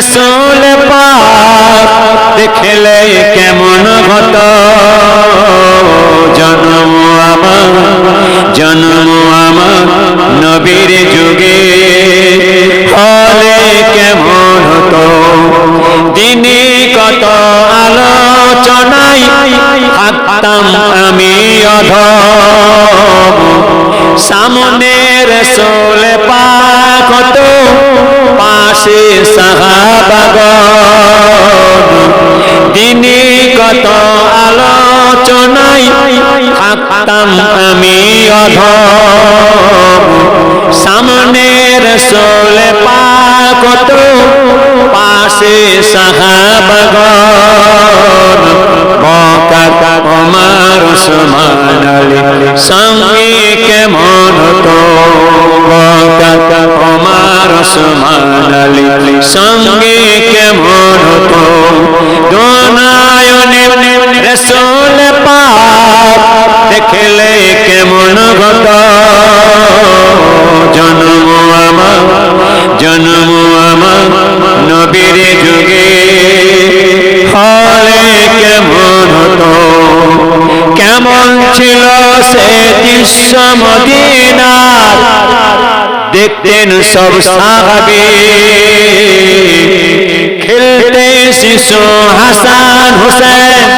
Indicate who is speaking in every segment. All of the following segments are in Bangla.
Speaker 1: রসুল পাক দেখলে কেমন হতো জন্ম আমার নবীর যুগে হলে কেমন হতো দিনে কত আলোচনায় থাকতাম আমি অধম সামনে রসুল পাক হতো পাশে সাহাবাগণ দিনে কত আলোচনায় থাকতাম আমি অধম সামনে রসুল পাক হতো পাশে সাহাবাগণ বকা ওমর উসমান আলী সঙ্গে কেমন হতো বকা ওমর উসমান আলী সঙ্গে কেমন হতো দোনায়নে রসুল পাক দেখলে কেমন হতো জন্ম আমার নবীর যুগে হলে কেমন হতো কেমন ছিল সে দৃশ্য মদিনার দেখতেন সব সাহাবী খেলতে শিশু হাসান হোসেন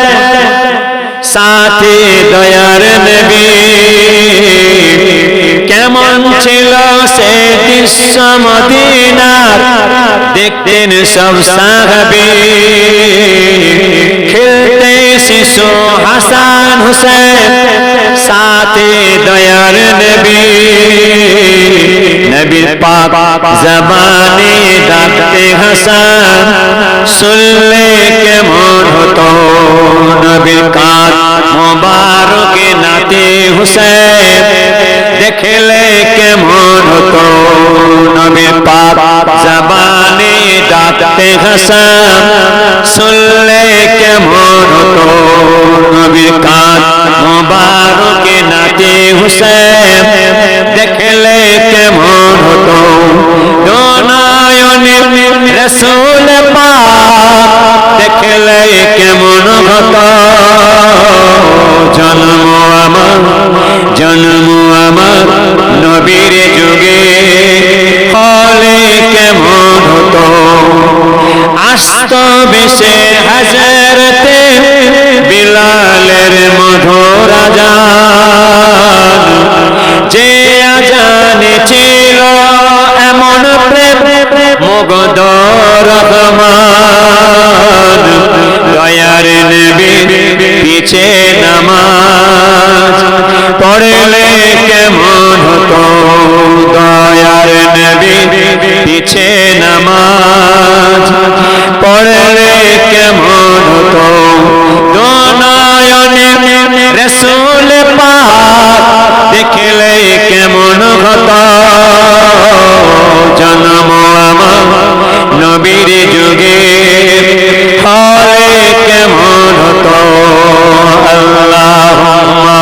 Speaker 1: সাথে দয়ার নবী কেমন ছিল সে দৃশ্য মদিনার দেখতেন সব সাহাবী খেলতে শিশু হাসান হোসেন সাথে দয়ার নবী নবীর পাক জবানে ডাকতে হাসান শুনলে কেমন হতো নবীর কাঁধ মোবারকে নাতে হুসেন দেখলে কেমন হতো নবীর পাক জবানে ডাকতে হাসান শুনলে কেমন হতো নবীর কাঁধ মোবারকে নাতে হুসেন দেখলে কেমন হতো দোনায়নে রসুল পাক দেখলে কেমন হতো জন্ম আমার নবীর যুগে হলে কেমন হতো আসত বেশে হাজরতে বিলালের মধুর আজান যে আজানে ছিল এমন প্রেম মুগ্ধ রহমান দয়ার নবী পিছে নামাজ পড়লে কেমন হতো দয়ার নবী পিছে নামাজ পড়লে কেমন হতো দোনায়নে রসুল পাক দেখলে কেমন হতো জন্ম আমার নবীর যুগে হলে কেমন হতো আল্লাহুম্মা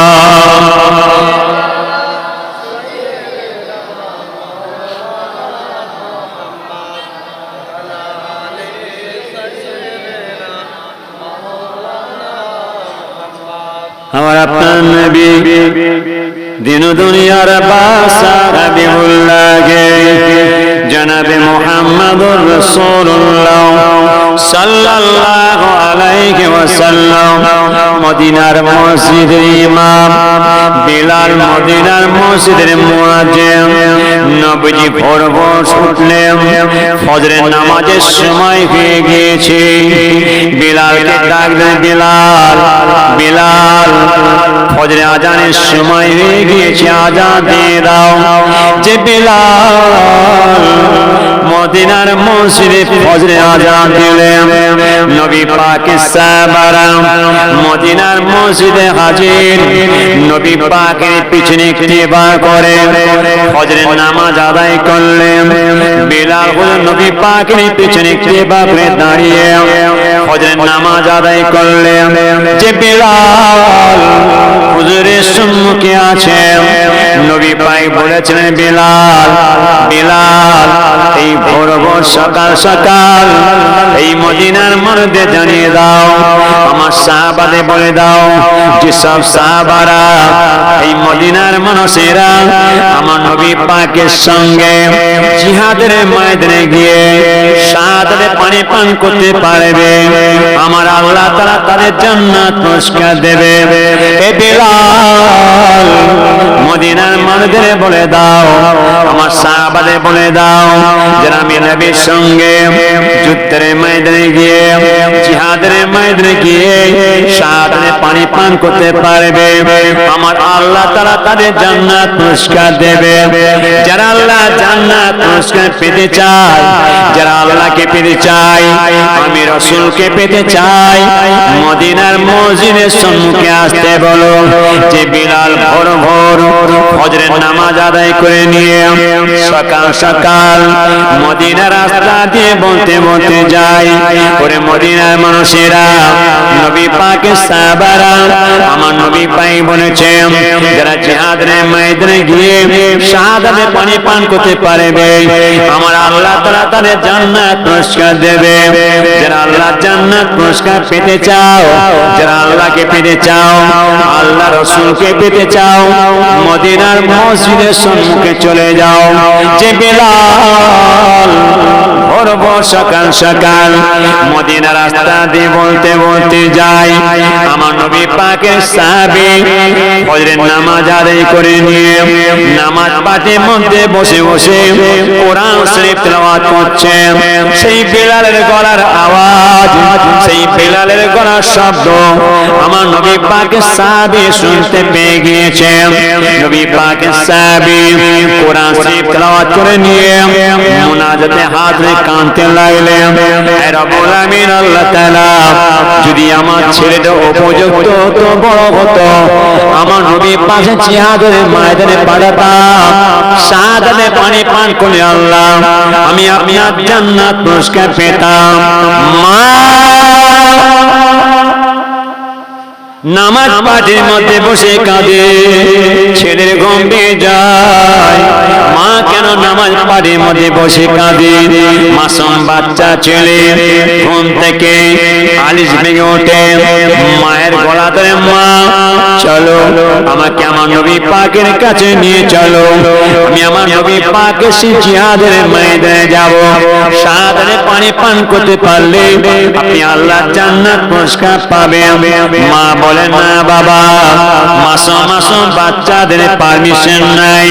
Speaker 1: আমার আপনার নবী দিন দুনিয়ার বাদশাহ হাবিবুল্লাহ জনাবে মুহাম্মদুর রাসূলুল্লাহ সাল্লাল্লাহু আলাইহি ওয়াসাল্লাম মদিনার মসজিদের ইমাম বিলাল মদিনার মসজিদের মুয়াজ্জিন নবীজি ভোর ভোর উঠলেন ফজরের নামাজের সময় হয়ে গিয়েছে বিলালকে ডাকলেন বিলাল ফজরে আজানের সময় হয়ে গিয়েছে আজান দিয়ে দাও যে বিলাল মদিনার মসজিদে ফজরে আজান দিলেন নবী পাকের সাহাবারা মদিনার মসজিদে হাজির নবী পাকের পিছনে ইত্তেবা করে ফজরের নামাজ আদায় করলেন বিলাল নবী পাকের পিছনে ইত্তেবা করে দাঁড়িয়ে ফজরের নামাজ আদায় করলেন যে বিলাল হুজুরের সম্মুখে আছে নবী পাক বলেছিলেন বিলাল এই ভোর ভোর সকাল সকাল এই মদিনার মধ্যে জানিয়ে দাও, আমার সাহাবাদের বলে দাও যে সব সাহাবারা এই মদিনার মানুষেরা আমার নবী পাকের সঙ্গে জিহাদের ময়দানে গিয়ে শাহাদাতের পানি পান করতে পারবে, আমার আল্লাহ তাআলা তাদের জান্নাত পুরস্কার দেবে। এ বিলাল মদিনার মানুষদের বলে দাও, আমার সাহাবাদের বলে দাও যারা আমি নবীর সঙ্গে যুদ্ধের ময়দানে গিয়ে জিহাদের ময়দানে গিয়ে শাহাদাতের পানি পান করতে পারবে, আমার আল্লাহ তাআলা তাদের জান্নাত পুরস্কার দেবে। যারা আল্লাহ জান্নাত পুরস্কার পেতে চায়, যারা আল্লাহকে পেতে চায়, আমি রাসূলকে পেতে চাই, মদিনার মসজিদের সম্মুখে আসতে বলো। যে বিলাল ভোর ভোর ফজরের নামাজ আদায় করে নিয়ে সকাল সকাল মদিনার রাস্তা দিয়ে বলতে বলতে যায়, ওরে মদিনার মানুষেরা, নবী পাকের সাহাবারা আমার নবী পাক বলেছেন যারা জিহাদের ময়দানে গিয়ে শাহাদাতের পানি পান করতে পারবে, আমার আল্লাহ তাআলা তাদের জান্নাত পুরস্কার দেবে। যারা আল্লাহ জান্নাত পুরস্কার পেতে চাও, যারা আল্লাহকে পেতে চাও, আল্লাহ রাসূলকে পেতে চাও, মদিনার মসজিদের সম্মুখে চলে যাও। যে বিলাল ভোর ভোর সকাল সকাল মদিনার রাস্তা দিয়ে বলতে বলতে যায়, আমার নবী পাকের সাহাবী ফজরের নামাজ আদায় করে নিয়ে নামাজ পাঠের মধ্যে বসে বসে কোরআন শরীফ তেলাওয়াত করছে, সেই বিলালের গলার আওয়াজ, সেই বিলালের গলার শব্দ আমার নবী পাকের সাহাবী শুনতে পেয়ে গিয়েছে। নবী পাকের সাহাবী কোরআন শরীফ তেলাওয়াত করে নিয়ে মুনাজাতে হাত রেখে কাঁদতে লাগলেন, হে রব্বুল আমিন আল্লাহ তাআলা, যদি আমার ছেলেটা উপযুক্ত হতো, বড় হতো, আমার নবী পাশে জিহাদের ময়দানে পাঠাতাম, শাহাদাতের পানি পান করে আল্লাহ আমি আপনার জান্নাত পুরস্কার পেতাম। মা নামাজ পাঠের মধ্যে বসে কাঁদে, ছেলের ঘুম ভেঙে যায়। মা কেন নামাজ পাঠের মধ্যে বসে কাঁদে? মাসুম বাচ্চা ছেলে ঘুম থেকে আলিশ ভেঙে ওঠে, মায়ের গলা ধরে, মা চলো আমাকে আমার নবী পাকের কাছে নিয়ে চলো, আমি আমার নবী পাকের সেই জিহাদের ময়দানে যাব, শাহাদাতের পানি পান করতে পারলে আপনি আল্লাহ জান্নাত পুরস্কার পাবেন। মা বলে, না বাবা, মাসুম মাসুম বাচ্চাদের পারমিশন নাই,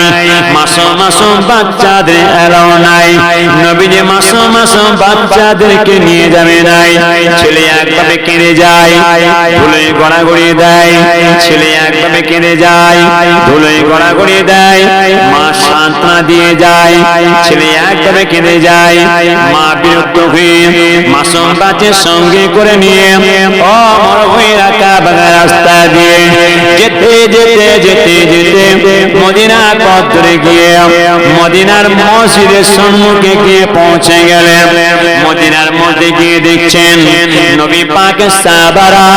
Speaker 1: মাসুম মাসুম বাচ্চাদের এলাও নাই, নবীজি মাসুম মাসুম বাচ্চাদেরকে নিয়ে যাবে নাই। ছেলে একভাবে কেঁদে যায়, ধুলোয় গড়াগড়ি দেয়, ছেলে একভাবে কেঁদে যায়, ধুলোয় গড়াগড়ি দেয়, মা সান্ত্বনা দিয়ে যায়, ছেলে একভাবে কেঁদে যায়। মা বিরক্ত হয়ে মাসুম বাচ্চার সঙ্গে করে নিয়ে অমর হয়ে রাখা বাংলা রাস্তা দিয়ে যেতে যেতে যেতে যেতে মদিনার পথ ধরে গিয়ে মদিনার মসজিদের সম্মুখে গিয়ে পৌঁছে গেলেন। মদিনার মধ্যে গিয়ে দেখছেন নবী পাকের সাহাবারা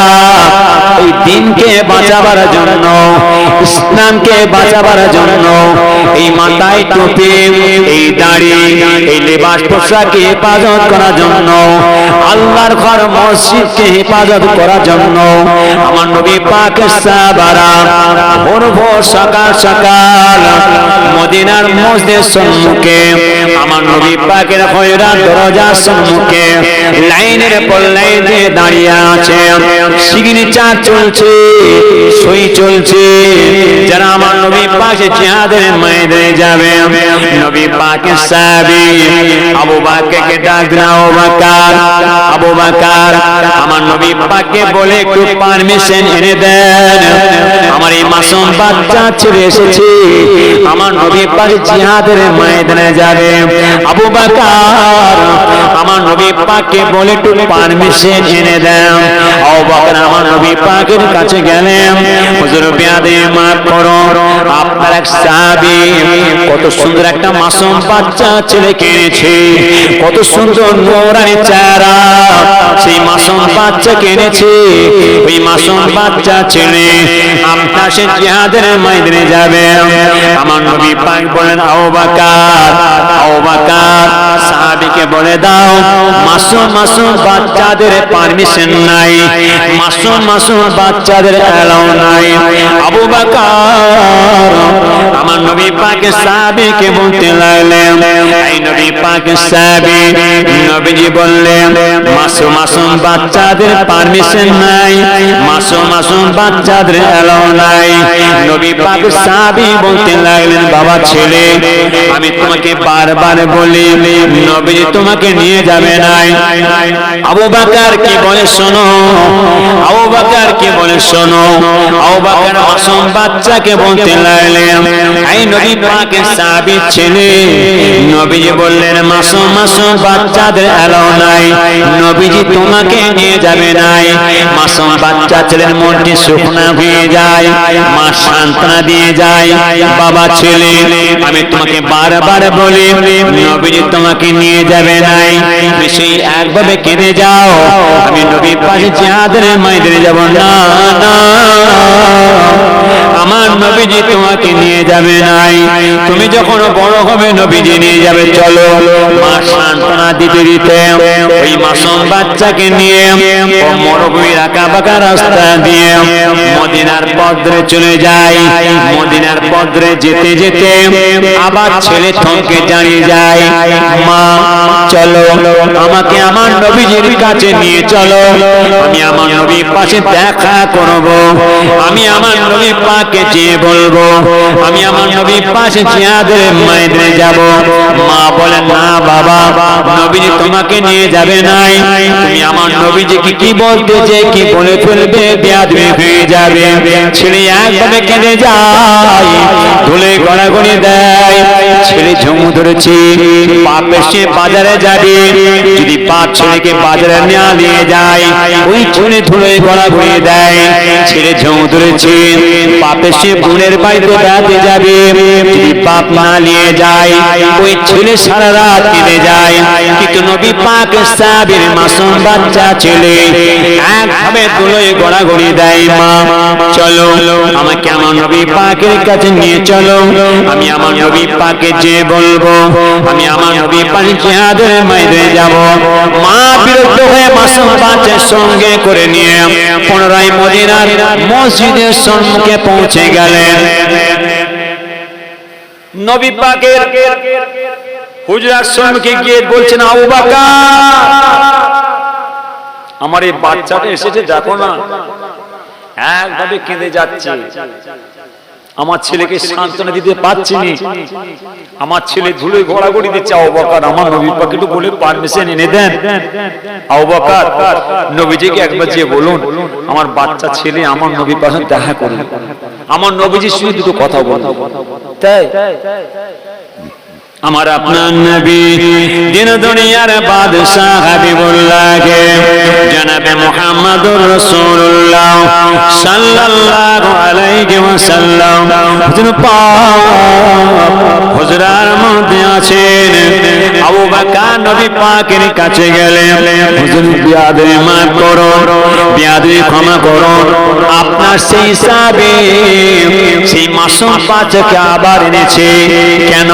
Speaker 1: এই দিনকে বাঁচাবার জন্য, ইসলামকে বাঁচাবার জন্য এই মাথায় টুপি, এই দাড়ি, এই লেবাস পোশাককে হেফাজত করার জন্য, আল্লাহর ঘর মসজিদকে হেফাজত করার জন্য আমার নবী পাকের সাহাবারা ভোর ভোর সকাল সকাল মদিনার মসজিদের সম্মুখে আমার নবী পাকের হয়রা দরজার সম্মুখে লাইনের পর লাইন দিয়ে দাঁড়িয়ে আছে, সিগনেচার চলছে, সই চলছে। যারা আমার নবী পাকে জিহাদের ময়দানে যাবে, নবী পাকের সাহাবী আবু বকরকে ডাক দিলেন, আবু বকর, আবু বকর, আমার নবী পাককে বলে একটু পারমিশন এনে দেন, আমার এই মাসুম বাচ্চা ছেড়ে এসেছে, আমার নবী পাক জিহাদের ময়দানে যাবে। আবু বকর আমার নবী পাককে বলে একটু পারমিশন এনে দেন। আবু বকর আমার নবী পাকের কাছে গেলেন, হুজুর বিয়াদে মাফ করুন, আপনার এক সাহাবী কত সুন্দর একটা মাসুম বাচ্চা ছেলে কিনেছে, কত সুন্দর নূরানি চেহারা, সেই মাসুম বাচ্চা কিনেছে, ওই মাসুম বাচ্চা ছেলে আপনার সে জিহাদের ময়দানে যাবে। আমার নবী পাক বলেন, আবু বকর, আবু বকর সাহাবীকে বলে দাও মাসুম মাসুম বাচ্চাদের পারমিশন নাই, মাসুম মাসুম বাচ্চাদের এলাও নাই। আবু বকর আমার নবী পাকের সাহাবীকে বলতে লাগলেন, এই নবী পাকের সাহাবী, নবীজি বললেন মাসুম মাসুম বাচ্চাদের পারমিশন নাই, মাসুম মাসুম বাচ্চাদের এলাও নাই। নবী পাকের সাহাবী বলতে লাগলেন, বাবা ছেলে, আমি তোমাকে বারবার বলি নবীজি তোমাকে নিয়ে যাবে নাই। আবু বকর কি বলে শোনো, আবু বকর কি বলে শোনো। আবু বকর মাসুম বাচ্চাকে বলতে লাগলেন, এই নবী পাকের সাহাবী ছেলে, নবীজি বললেন মাসুম মাসুম বাচ্চাদের এলাও নাই, নবীজি তোমাকে নিয়ে যাবে নাই। মাসুম বাচ্চা ছেলের মনটি শুকনা হয়ে যায়, মা সান্ত্বনা দিয়ে যায়, বাবা ছেলে আমি তোমাকে বারবার বলি নবীজি তোমাকে নিয়ে যাবে নাই, সেই একভাবে কেঁদে যাও, আমি নবীর পাশে জিহাদের ময়দানে যাব না, না আমার নবীজি তোমাকে নিয়ে যাবে নাই, তুমি যখন বড় হবে নবীজি নিয়ে যাবে, চলো। মা সান্ত্বনা দিতে দিতে ওই মাসুম বাচ্চাকে নিয়ে মরুভূমির আঁকা বাঁকা রাস্তা দিয়ে মদিনার পথ ধরে চলে যায়। মদিনার পথ ধরে যেতে যেতে আবার ছেলে থমকে দাঁড়িয়ে যায়, মা চলো আমাকে আমার নবীজির কাছে নিয়ে চলো, আমি আমার নবীর পাশে দেখা করব, আমি আমার নবী পাককে যেয়ে বলবো আমি আমার নবীর পাশে জিহাদের ময়দানে যাব। মা বলেন না বাবা, নবীজি তোমাকে নিয়ে যাবে নাই, তুমি আমার নবীজিকে কি বলতে যে কি বলে ফেলবে, বেয়াদবি হয়ে যাবে। ছেলে একভাবে কেঁদে যায়, ধুলে গড়াগড়ি দেয়, ছেলে ঝুমু ধরেছে, বাপ এসে বাজারে যাবে, যদি বাপ ছেলেকে বাজারে নিয়ে যায়, ওই ছেলে ধুলে গড়াগড়ি দেয়, ছেলে ঝুমু ধরেছে, বাপ এসে বোনের বাড়িতে বেড়াতে যাবে, যদি বাপ না নিয়ে যায়, ওই ছেলে সারা রাত কেঁদে যায়। কিন্তু নবী পাক সাহাবীর মাসুম বাচ্চা ছেলে একভাবে ধুলোয় গড়াগড়ি দেয়, মা চলো আমাকে আমার নবী পাকের কাছে নিয়ে চলো, আমি আমার নবী পাকে যে বলবো আমি আমার নবী পাকে জিহাদের ময়দানে যাব। মা বিরক্ত হয়ে মাসুম বাচ্চার সঙ্গে করে নিয়ে পুনরায় মদিনার মসজিদের সম্মুখে পৌঁছে গেলেন। নবী পাকের হুজরার সম্মুখে গিয়ে বলছেন, আবু বকর আমার এই বাচ্চাটা এসেছে দেখো না, একভাবে কেঁদে যাচ্ছে, আমার ছেলেকে সান্ত্বনা দিতে পারছি না, আমার ছেলে ধুলোয় ঘোরাঘুরি দিচ্ছে। আবু বকর আমার নবী পাক একটু বলে পারমিশন এনে দেন। আবু বকর নবীজিকে একবার যে বলুন আমার বাচ্চা ছেলে আমার নবীর পাশে দেখা করুন, আমার নবীজির সঙ্গে দুটো কথা বলুন। তাই আমার আপনার নবী দিন দুনিয়ার বাদশাহ হাবিবুল্লাহ জনাবে মুহাম্মদুর রাসূলুল্লাহ সাল্লাল্লাহু আলাইহি ওয়াসাল্লাম হুজরার মধ্যে আছেন। আবু বকর নবী পাকের কাছে গেলেন, হুজুর বিয়াদবি মাফ করুন, বিয়াদবি ক্ষমা করুন, আপনার সেই হিসাবে সেই মাসুম বাচ্চাকে আবার এনেছে কেন?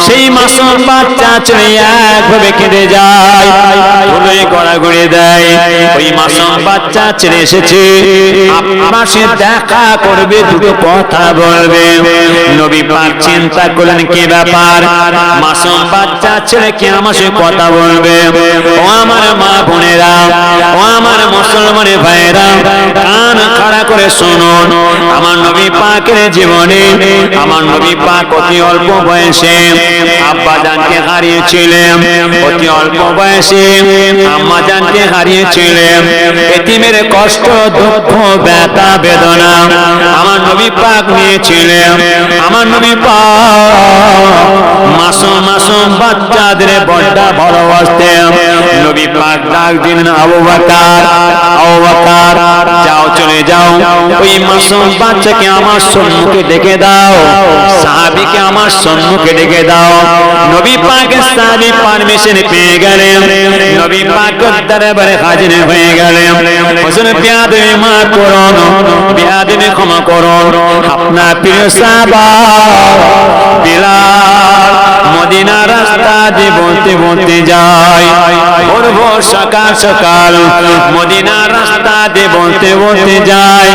Speaker 1: সেই মাসুম বাচ্চা চলে একভাবে কেঁদে যায়, ধুলোয় গড়াগড়ি দেয়, ওই মাসুম বাচ্চা ছেড়ে এসেছে আপনার সাথে দেখা করবে, দুটো কথা বলবে। নবী পাক চিন্তা করলেন কি ব্যাপার, মাসুম বাচ্চা ছেড়ে কি আমার সাথে কথা বলবে? ও আমার মা বোনেরা, ও আমার মুসলমান ভাইরা, কান খাড়া করে শুনুন, আমার নবী পাকের জীবনে আমার নবী পাক অতি অল্প বয়সে আব্বা জানকে হারিয়েছিলেন, অতি অল্প বয়সে আম্মা জানকে হারিয়েছিলেন। এতিমের কষ্ট দুঃখ ব্যথা বেদনা আমার নবী পাক নিয়েছিলেন। আমার নবী পাক মাসুম মাসুম বাচ্চাদের বড় ভালোবাসতেন। নবী পাক ডাক দিলেন, আবু বকর, আবু বকর যাও চলে যাও, ওই মাসুম বাচ্চাকে আমার সম্মুখে ডেকে দাও, সাহাবীকে আমার সম্মুখে ডেকে দাও। নবী পাকের সাহাবী পারমিশন পেয়ে গেলেন, নবী পাকের দরবারে হাজির হয়ে গেলেন। হুজুর বিয়াদবি মাফ করুন, বিয়াদবি ক্ষমা করুন, আপনার প্রিয় সাহাবা বিলাল মদিনার রাস্তা দিয়ে বলতে বলতে যায়, ভোর ভোর সকাল সকাল মদিনার রাস্তা দিয়ে বলতে বলতে যায়।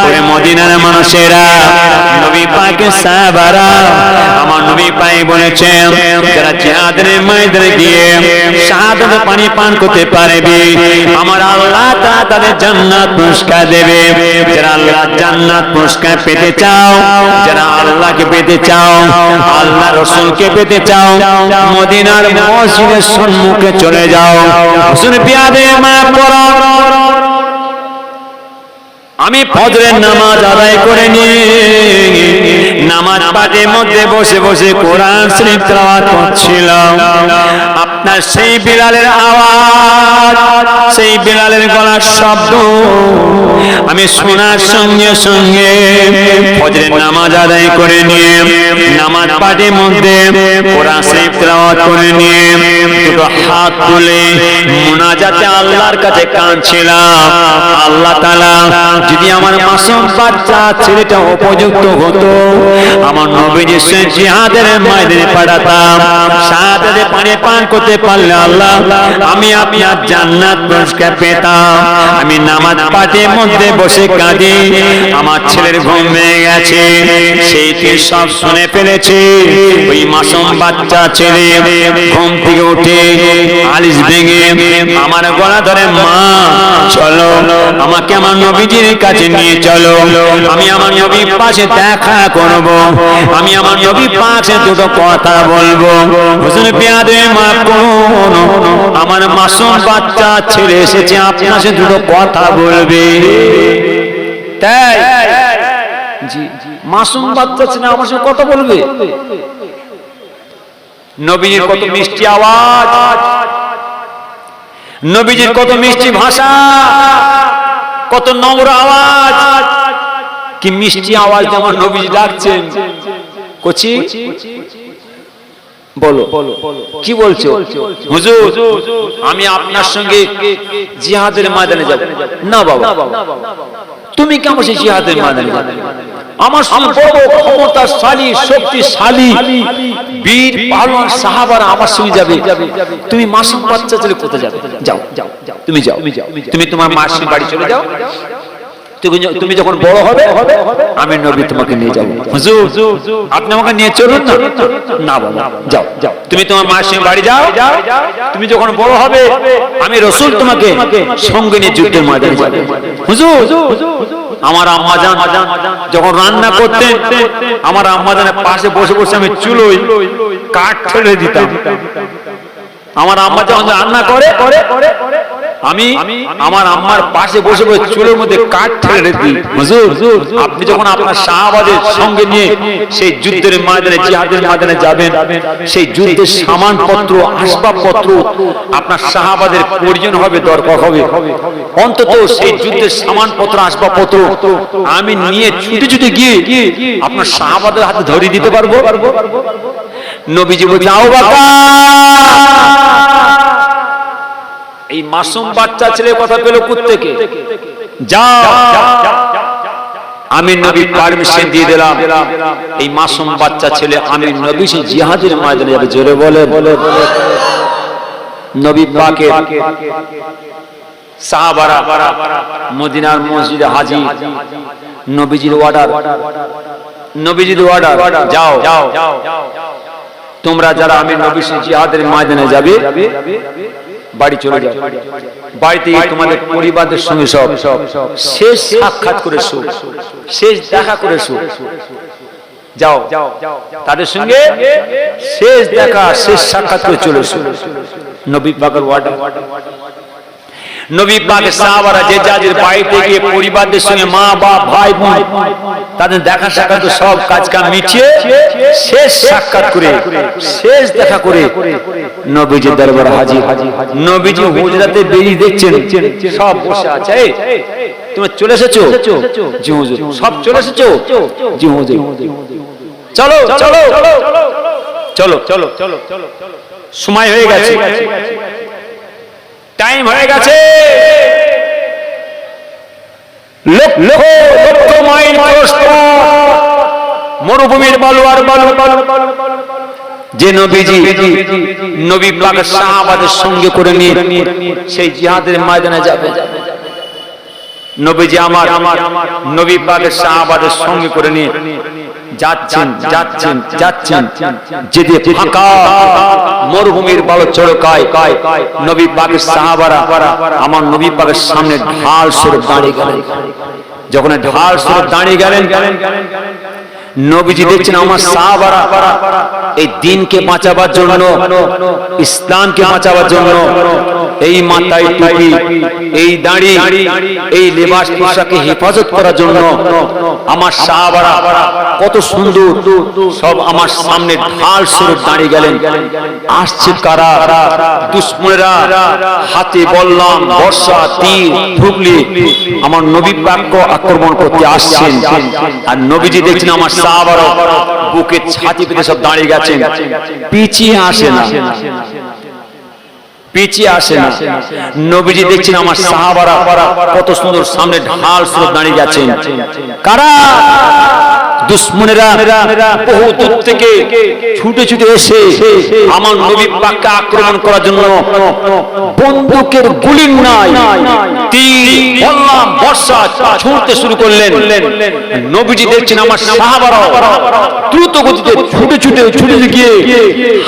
Speaker 1: ওরে মদিনার মানুষেরা, নবী পাকের সাহাবারা, আমার নবী পাক বলেছেন যারা জিহাদের ময়দানে গিয়ে শাহাদাত পানি পান করতে পারবে, আমার আল্লাহ তাআলা তাদের জান্নাত পুরস্কার দেবে। যারা আল্লাহ জান্নাত পুরস্কার পেতে চাও, যারা আল্লাহকে পেতে চাও, আল্লাহ রাসূলকে পেতে চাও, মদিনার মসজিদের সম্মুখে চলে যাও। হুজুর বিয়াদে মা পড়ো, আমি ফজরের নামাজ আদায় করে নিয়ে নামাজ পাঠের মধ্যে বসে বসে কোরআন শরীফ তেলাওয়াত করছিলাম। আপনার সেই বিলালের আওয়াজ, সেই বিলালের গলার শব্দ আমি শোনার সঙ্গে সঙ্গে ফজরের নামাজ আদায় করে নিয়ে নামাজ পাঠের মধ্যে কোরআন শরীফ তেলাওয়াত করে নিয়ে দুটো হাত তুলে মুনাজাতে আল্লাহর কাছে কাঁদছিলাম, আল্লাহ তাআলা যদি আমার মাসুম বাচ্চা ছেলেটা উপযুক্ত হতো, আমার নবীজির সঙ্গে জিহাদের ময়দানে পাঠাতাম, শাহাদাতে পানি পান করতে পারলে আল্লাহ আমি আপনার জান্নাত পুরস্কার পেতাম। আমি নামাজ পাঠের মধ্যে বসে কাঁদি, আমার ছেলের ঘুম ভেঙে গেছে, সেইটি সব শুনে ফেলেছে। ওই মাসুম বাচ্চা ছেলে ঘুম থেকে উঠে আলিশ ভেঙে আমার গলা ধরে, মা চলো আমাকে আমার নবীজির কাছে নিয়ে চলো, আমি আমার নবীর পাশে দেখা করব, আমি আমার নবীর পাশে দুটো কথা বলবো। হুজুর বিয়াদে মাফ করুন, আমার মাসুম বাচ্চা ছেলে এসেছে, আপনার সাথে দুটো কথা বলবে। তাই জি, মাসুম বাচ্চা ছেলে আমার সাথে কথা বলবে। নবীর কত মিষ্টি আওয়াজ, নবীজির কত মিষ্টি ভাষা, কত নম্র আওয়াজ, কি মিষ্টি আওয়াজ আমার নবীজি ডাকছেন। কচি বলো কি বলছো? হুজুর আমি আপনার সঙ্গে জিহাদের ময়দানে যাব। না বাবা, তুমি কেমন সেই জিহাদের ময়দানে যাবে? আমার সঙ্গে বড় ক্ষমতাশালী শক্তিশালী বীর পালন সাহাবারা আমার সঙ্গে যাবে, তুমি মাসুম বাচ্চা ছেলে কোথায় যাবে? যাও তুমি যাও, তুমি তোমার মার সঙ্গে বাড়ি চলে যাও, তুমি যখন বড় হবে আমি নবী তোমাকে নিয়ে যাবো। হুজুর আপনি আমাকে নিয়ে চলুন না। না বাবা, যাও তুমি তোমার মায়ের সঙ্গে বাড়ি যাও, তুমি যখন বড় হবে আমি রাসূল তোমাকে সঙ্গে নিয়ে যুদ্ধের ময়দানে যাব। হুজুর আমার আম্মা জান যখন রান্না করতেন, আমার আম্মা জানের পাশে বসে বসে আমি চুলোয় কাঠ ঠেলে দিতাম। আমার আম্মা যখন রান্না করে আমি আমার আম্মার পাশে বসে বসে চুলের মধ্যে কাঠ ঠেলে দিই। হুজুর আপনি যখন আপনার সাহাবাদের সঙ্গে নিয়ে সেই যুদ্ধের ময়দানে জিহাদের ময়দানে যাবেন, সেই যুদ্ধের সামানপত্র আসবাবপত্র আপনার সাহাবাদের প্রয়োজন হবে, দরকার হবে, অন্তত সেই যুদ্ধের সামানপত্র আসবাবপত্র আমি নিয়ে ছুটে ছুটে গিয়ে আপনার সাহাবাদের হাতে ধরিয়ে দিতে পারবো। নবীজি বলছেন, আও বাবা, এই মাসুম বাচ্চা ছেলে কথা পেল কোত্থেকে? যাও, আমি নবী পারমিশন দিয়ে দিলাম, এই মাসুম বাচ্চা ছেলে আমি নবী সেই জিহাদের ময়দানে যাবে। জোরে বলে নবী পাকের সাহাবারা মদিনার মসজিদে হাজির। নবীজির অর্ডার, যাও তোমরা যারা আমি নবী সেই জিহাদের ময়দানে যাবে বাড়ি চলে যাও, বাড়িতে তোমাদের পরিবারদের সঙ্গে সব শেষ সাক্ষাৎ করেছো, শেষ দেখা করেছো, যাও তাদের সঙ্গে শেষ দেখা শেষ সাক্ষাৎ করে চলে এসো। নবী পাকের ওয়ার্ডার। নবী পাকের সাহাবারা যে যাদের বাড়িতে গিয়ে পরিবারদের সঙ্গে মা বাপ ভাই বোন তাদের দেখা সাক্ষাৎ সব কাজ কাম মিটিয়ে শেষ সাক্ষাৎ করে শেষ দেখা করে নবীজির দরবারে হাজির। নবীজি হুজরাতে বেরিয়ে দেখছেন সব বসে আছে। তোমরা চলে এসেছো? জি হুজুর। সব চলে এসেছো? জি হুজুর। চলো চলো চলো চলো চলো চলো, সময় হয়ে গেছে, টাইম হয়ে গেছে। লক্ষ লক্ষ মাইল মরুভূমির বালু আর বালু, যে নবীজি নবী পাকের সাহাবাদের সঙ্গে করে নিয়ে সেই জিহাদের ময়দানে যাবে। নবীজি আমার নবী পাকের সাহাবাদের সঙ্গে করে নিয়ে যাচ্ছেন যাচ্ছেন যাচ্ছেন, যেতে ফাঁকা মরুভূমির বালু চড়কায় নবী পাকের সাহাবারা আমার নবী পাকের সামনে ঢাল স্বরূপ দাঁড়িয়ে গেলেন। যখন ঢাল স্বরূপ দাঁড়িয়ে গেলেন, নবীজি দেখছেন আমার সাহাবারা এই দ্বীনকে বাঁচাবার জন্য, ইসলামকে বাঁচাবার জন্য এই মাথায় টুপি, এই দাড়ি, এই লেবাস পোশাকে হেফাজত করার জন্য আমার সাহাবারা কত সুন্দর সব আমার সামনে ঢাল স্বরূপ দাঁড়িয়ে গেলেন। আসছে কারা? দুশমনেরা হাতে বললাম, বর্ষা, তীর, ঢুকলি আমার নবী পাককে আক্রমণ করতে আসছেন। আর নবীজি দেখছেন আমার সাহাবারা বুকে ছাতি পেতে সব দাঁড়িয়ে গেছেন, পিছিয়ে আসে না, পিছিয়ে আসে না। নবীজি দেখছেন আমার সাহাবারা কত সুন্দর সামনে ঢাল স্বরূপ দাঁড়িয়ে গেছেন। কারা? দুশমনেরা বহু দূর থেকে ছুটে ছুটে এসে আমার নবী পাককে আক্রমণ করার জন্য বন্দুকের গুলি নাই, তীর, বললাম, বর্ষা ছুঁড়তে শুরু করলেন। নবীজি দেখছেন আমার সাহাবারা দ্রুত গতিতে ছুটে ছুটে ছুটে গিয়ে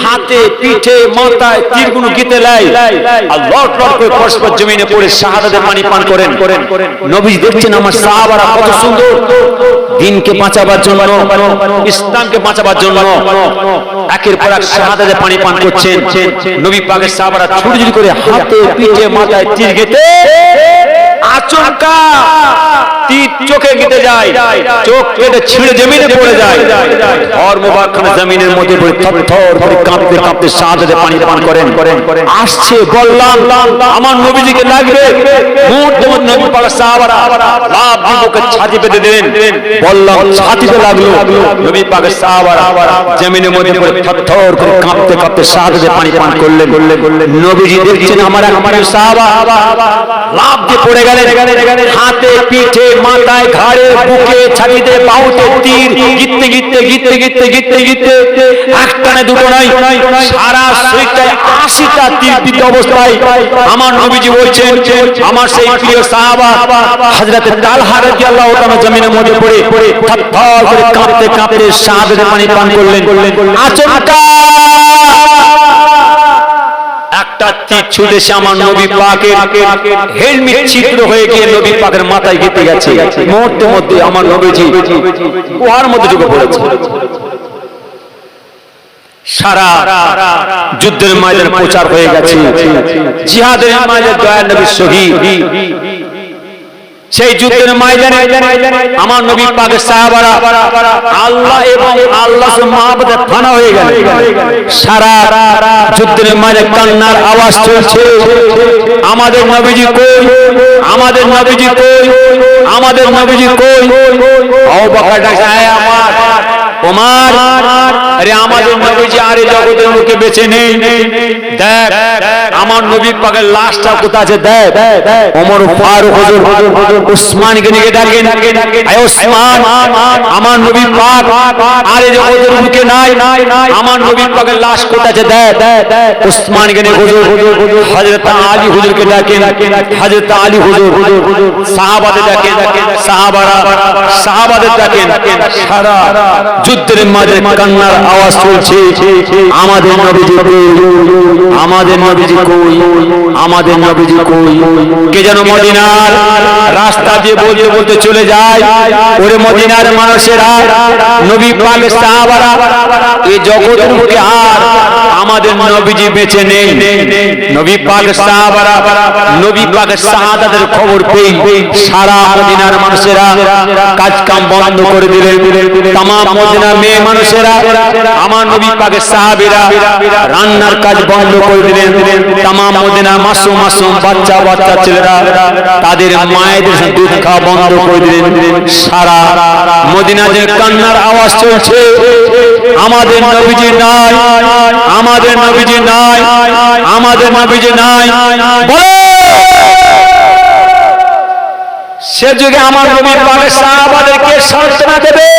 Speaker 1: হাতে, পিঠে, মাথায় তীরগুলো গিতে লাই আর লট লট করে পরস্পর জমিনে পড়ে শাহাদাতের পানি পান করেন। নবীজি দেখছেন আমার সাহাবারা কত সুন্দর দ্বীনকে বাঁচাবার জন্য, ইসলামকে বাঁচাবার জন্য একের পর এক শাহাদাতের পানি পান করছেন। নবী পাকের সাহাবারা ছুটি করে হাতে, পিঠে, মাথায় তীর গেতে আচমকা তীর চোখে গেতে যায়, চোখ কেটে ছিঁড়ে জমিনে পড়ে যায়। আর মুবারকখানা জমিনের মধ্যে পড়ে থরথর করে কাঁপতে কাঁপতে শাহাদাতের পানি পান করেন। আসছে বললাম আমার নবীজিকে লাগবে, মুহূর্তে মধ্যে নবী পাকের সাহাবারা লাভ বুকে ছাতি পেতে দিলেন। বললাম ছাতিতে লাগলো, নবী পাকের সাহাবারা জমিনের মধ্যে পড়ে থরথর করে কাঁপতে কাঁপতে শাহাদাতের পানি পান করলেন। নবীজি দেখছেন আমার এক সাহাবা লাভ দিয়ে পড়ে গেলেন, হাতে, পিঠে, মাথায়, ঘাড়ে, বুকে, ছাতিতে, বাহুতে তীর গিতে গিতে গিতে গিতে গিতে গিতে একটা না দুটো নাই, সারা শরীরটায় 80টা তীর বিদ্ধ অবস্থায় আমার নবীজি বলছেন আমার সেই প্রিয় সাহাবা হযরত তালহা রাদিয়াল্লাহু তাআলা জমিনের মধ্যে পড়ে থরথর করে কাঁপতে কাঁপতে শাহাদাতের পানি পান করলেন। আচমকা একটা তীর ছুটে এসে আমার নবী পাকের হেলমেট ছিদ্র হয়ে গিয়ে নবী পাকের মাথায় গেঁথে গেছে। মুহূর্তের মধ্যে আমার নবীজি কুয়ার মধ্যে ঢুকে পড়েছে। সারা যুদ্ধের ময়দানে প্রচার হয়ে গেছে, জিহাদের ময়দানে দয়ার নবী শহীদ। সেই যুদ্ধের ময়দানে আমার নবী পাকের সাহাবারা আল্লাহ এবং আল্লাহ মাহবুবে ফানা হয়ে গেল। সারা যুদ্ধের ময়দানে কান্নার আওয়াজ চলছে, আমাদের নবীজি কই, আমাদের নবীজি কই, আমাদের নবীজি কই। আবু বকর ডাকছে, আয় আমার ওমর, আরে আমাদের নবীজি আরে জগতের মুখে বেঁচে নেই, দেখ আমার নবী পাকের লাশটা কোথায় আছে দেখ। ওমর ফারুক হুজুর উসমানকে নিয়ে ডাকেন, আয় উসমান আমার নবী পাক আরে জগতের মুখে নাই, আমার নবী পাকের লাশ কোথায় আছে দেখ। উসমানকে নিয়ে হুজুর হযরত আলী হুজুরকে ডাকেন, হযরত আলী হুজুর সাহাবাদের ডাকেন, সাহাবাদের ডাকেন। সারা যুদ্ধের মাঝে কান্নার আওয়াজ চলছে, আমাদের নবীজি কই, আমাদের নবীজি কই, আমাদের নবীজি কই। কে যেন মদিনার রাস্তা দিয়ে বলতে বলতে চলে যায়, ওরে মদিনার মানুষেরা, নবী পাকের সাহাবারা এই জগতের বুকে আর আমাদের নবীজি বেঁচে নেই। নবী পাকের সাহাবারা নবী পাকের শাহাদাতের খবর পেয়ে সারা মদিনার মানুষেরা কাজ কাম বন্ধ করে দিলেন। तमाम মদিনার মেয়ে মানুষেরা আমার নবী পাকের সাহাবীরা রান্নার কাজ বন্ধ করে দিলেন। तमाम মদিনার মাসুম মাসুম বাচ্চা বাচ্চা ছেলেরা তাদের মায়েদের সাথে দুধ খাওয়া বন্ধ করে দিলেন। সারা মদিনাতে কান্নার আওয়াজ চলছে, আমাদের নবীজি নাই, আমাদের নবীজি নাই, আমাদের নবীজি নাই। বলে সে যুগে আমার নবী পাকের সাহাবাদেরকে সান্ত্বনা দেবে,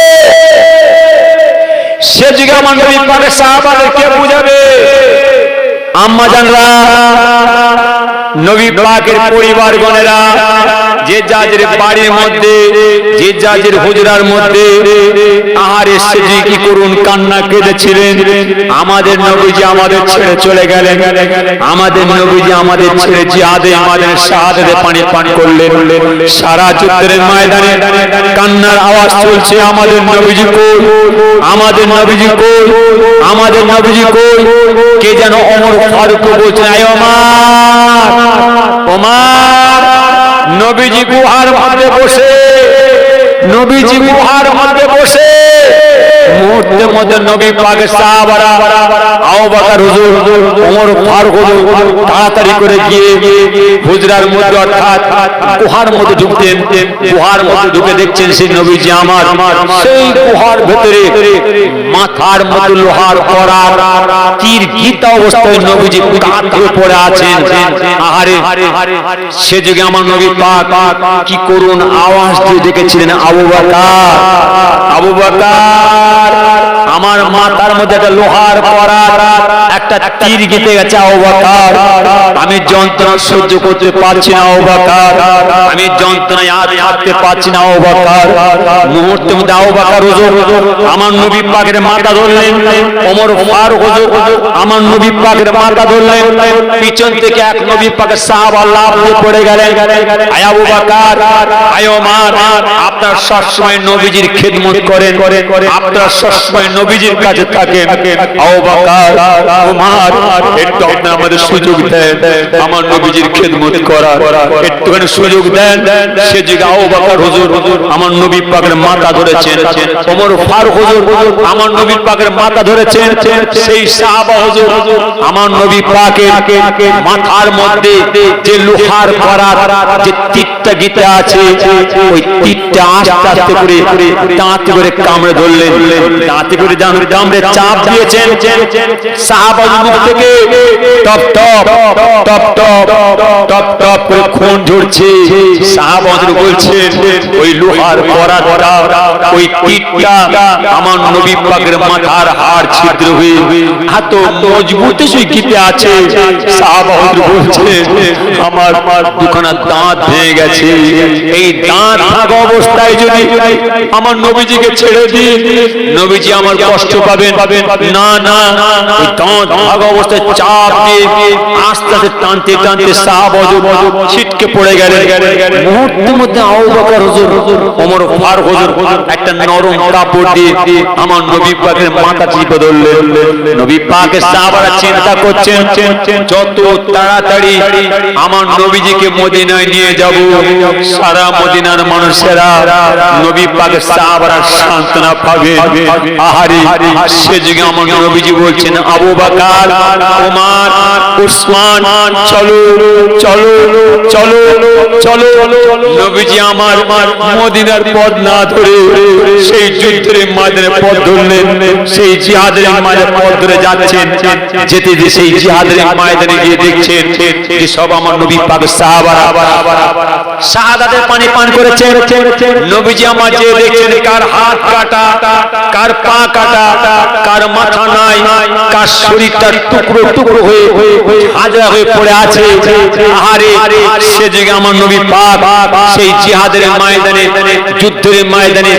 Speaker 1: সে যুগে আমার নবী পাকের সাহাবাদেরকে বুঝাবে। আম্মা জানরা, নবী পাকের পরিবারগণেরা যে যাদের বাড়ির মধ্যে, যে যাদের হুজরার মধ্যে আহারে সেজি কি করুন কান্না কেঁদেছিলেন। আমাদের নবীজি আমাদের ছেড়ে চলে গেলেন, আমাদের নবীজি আমাদের ছেড়ে জিহাদে আমাদের শাহাদাতে পানি পান করলেন। সারা যুদ্ধের ময়দানে কান্নার আওয়াজ চলছে, আমাদের নবীজি কই, আমাদের নবীজি কই, আমাদের নবীজি কই। কে যেন ওমর ফারুক বলছেন, আয় ওমর, ওমর, নবীজি গুহার মধ্যে বসে, নবীজি গুহার মধ্যে বসে মুহূর্তের মধ্যে নবী পাকের সাহাবারা আবু বকর হুজুর, ওমর ফারুক হুজুর তাড়াতাড়ি করে গিয়ে হুজরার মধ্যে অর্থাৎ গুহার মধ্যে ঢুকতেন। গুহার মধ্যে ঢুকে দেখছেন সেই নবীজি আমার সেই গুহার ভেতরে মাথার মধ্যে লোহার পরা তীর গীতা অবস্থায় নবীজি কাঁধে পড়ে আছেন। আহারে সে যুগে আমার নবী পাক কি করুন আওয়াজ দিয়ে ডেকেছিলেন, আবু বকর, আবু বকর, আমার মাথার মধ্যে একটা লোহার পরা একটা তীর গেঁথে গেছে আবু বকর, আমি যন্ত্রণা সহ্য করতে পারছি না আবু বকর, আমি যন্ত্রণায় আর থাকতে পারছি না আবু বকর। মুহূর্তের মধ্যে আবু বকর হুজুর আমার নবী পাকের মাথা ধরলেন, ওমর ফারুক হুজুর আমার নবী পাকের মাথা ধরলেন। পিছন থেকে এক নবী পাকের সাহাবা লাফ দিয়ে পড়ে গেলেন, আয় আবু বকর, আয় ওমর, আপনারা সবসময় নবীজির খিদমত করেন, আপনারা সবসময় নবীজির কাছে থাকেন। আবু বকর, ওমর, একটু আপনি আমাদের সুযোগ দেন আমার নবীজির খিদমত করার, একটুখানি সুযোগ দেন। সে যুগে আবু বকর হুজুর আমার নবী পাকের মাথা ধরেছেন, ওমর ফারুক হুজুর আমার নবী পাকের মাথা ধরেছেন। সেই সাহাবা হুজুর আমার নবী পাকের মাথার মধ্যে যে লোহার পরা যে তীরটা গীতা আছে, ওই তীরটা আস্তে আস্তে করে দাঁতে করে কামড়ে ধরলেন, দাঁতে করে কামড়ে চাপ দিয়েছেন। সাহাবা মুখ থেকে top top top top top top করে খুন ঝরছে। সাহাবা বলছেন ওই লোহার পরাটা ওই তীরটা আমার নবী পাকের মাথার হাড় ছিদ্র হয়ে এত মজবুত সেই গীতে আছে। সাহাবা বলছেন আমার দুখানা দাঁত ভেঙে গেছে, এই দাঁত থাকা অবস্থায় যদি আমার নবীজিকে ছেড়ে দিই নবীজি আমার কষ্ট পাবেন না, না, ওই দাঁত থাকা অবস্থায় চাপ দিয়ে আস্তে আস্তে টানতে টানতে সাহাবা ছিটকে পড়ে গেলেন। মুহূর্তের মধ্যে আবু বকর হুজুর, ওমর ফারুক হুজুর একটা নরম কাপড় দিয়ে আমার নবী পাকের মাথা চিপে ধরলেন। নবী পাকের সাহাবারা চিন্তা করছেন যত তাড়াতাড়ি আমার নবীজিকে মদিনায় নিয়ে যাব, সারা মদিনার মানুষেরা নবী পাকের সাহাবারা সান্ত্বনা পাবে। আহারে সে যুগে আমার নবীজি বলছেন, আবু বকর, ওমর, উসমান, চলো চলো চলো চলো। নবীজি আমার মদিনার পথ না ধরে সেই যুদ্ধের ময়দানে পথ ধরলেন, সেই জিহাদের ময়দানে পথ ধরে যাচ্ছেন। যেতে যে সেই জিহাদের ময়দানে গিয়ে দেখছেন যে সব আমার নবী পাক সাহাবারা শাহাদাতের পানি পান করেছেন। নবীজি আমার যে দেখছেন কার হাত কাটা, কার পা কাটা, কার মাথা নাই, কার শরীরটা টুকরো টুকরো হয়ে হাজরা হয়ে পড়ে আছে। আহারে সে যুগে আমার নবী পাক সেই জিহাদের ময়দানে যুদ্ধের ময়দানে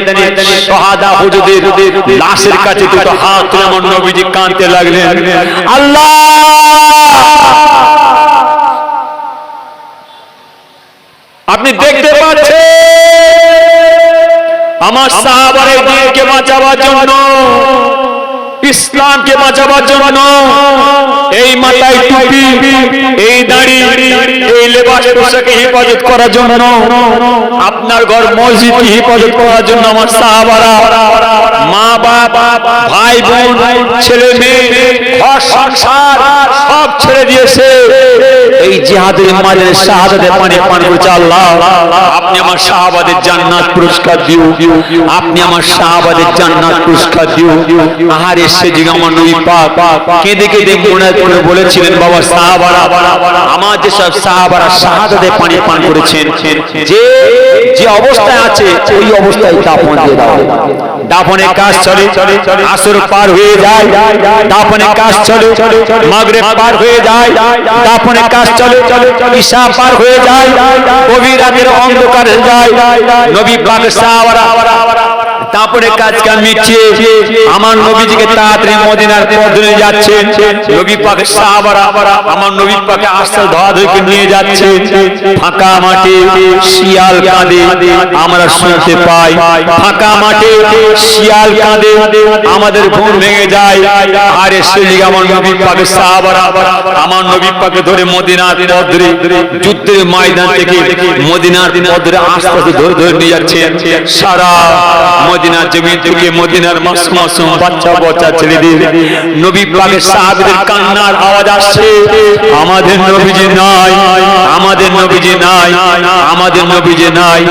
Speaker 1: শাহাদা হুজুরদের লাশের কাছে দুটো হাত তুলে আমার নবীজি কাঁদতে লাগলেন, আল্লাহ আপনি দেখতে পাচ্ছেন আমার সাহাবারে দিনকে বাঁচাবার জন্য, ইসলামকে বাঁচাবার জন্য এই মাথায় টুপি, এই দাড়ি, এই লেবাস পোশাকে হেফাজত করার জন্য, আপনার ঘর মসজিদকে হেফাজত করার জন্য আমার সাহাবারা মা বাবা ভাই বোন ছেলে মেয়ে ঘর সংসার সব ছেড়ে দিয়েছে এই এই জিহাদের ময়দানে শাহাদাতের পানি পান করেছে। আল্লাহ আপনি আমার সাহাবাদের জান্নাত পুরস্কার দিও, আপনি আমার সাহাবাদের জান্নাত পুরস্কার দিও। আহারে সে যে আমার নবী পাক কেঁদে কেঁদে মুনাজাত করে বলেছিলেন, বাবা সাহাবারা, আমার যে সব সাহাবারা শাহাদাতের পানি পান করেছেন, যে যে অবস্থায় আছে ওই অবস্থায় দাফন দিয়ে দাও। দাফনের কাজ চলে, আসর পার হয়ে যায়, দাফনের কাজ চলে, মাগরিব পার হয়ে যায়, দাফনের কাজ চলে, ঈশা পার হয়ে যায়, গভীর রাতের অন্ধকারে যায়। নবী পাক সাহাবারা তারপরে কাজকে মিটিয়ে আমার নবীজিকে তাড়াতাড়ি মদিনার পথে যাচ্ছে। নবী পাকের সাহাবারা আমার নবী পাকে আস্তে ধরে নিয়ে যাচ্ছে। ফাঁকা মাঠে শিয়াল কাঁদে আমরা শুনতে পাই, ফাঁকা মাঠে শিয়াল কাঁদে, আমাদের ঘুম ভেঙে যায়। আরে সেদিকে আমার নবী পাকের সাহাবারা আমার নবী পাকে ধরে মদিনার পথে যুদ্ধের ময়দান থেকে মদিনার পথে আস্তে আস্তে ধরে ধরে নিয়ে যাচ্ছে। সারা মদিনার জমিন থেকে মদিনার মাসুম বাচ্চা বাচ্চা ছেলেদের নবী পাকের সাহাবীদের কান্নার আওয়াজ আসছে, আমাদের নবীজি নাই, আমাদের নবীজি নাই, আমাদের নবীজি নাই।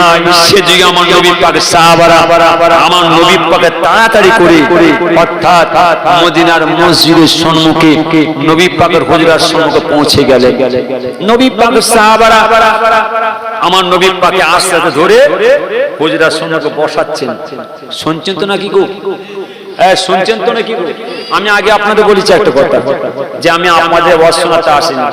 Speaker 1: সেদিকে আমার নবী পাকের সাহাবারা আমার নবী পাকে তাড়াতাড়ি করে অর্থাৎ মদিনার মসজিদের সম্মুখে নবী পাকের হুজরার সম্মুখে পৌঁছে গেলে নবী পাকের সাহাবারা আমার নবী পাকে আস্তে আস্তে ধরে হুজরার সম্মুখে বসাচ্ছেন। শুনছেন তো নাকি গো? শুনছেন তো নাকি গো? আমি আগে আপনাদের বলেছি একটা কথা, যে আমি আপনাদের ওয়াজ শোনাতে আসিনি,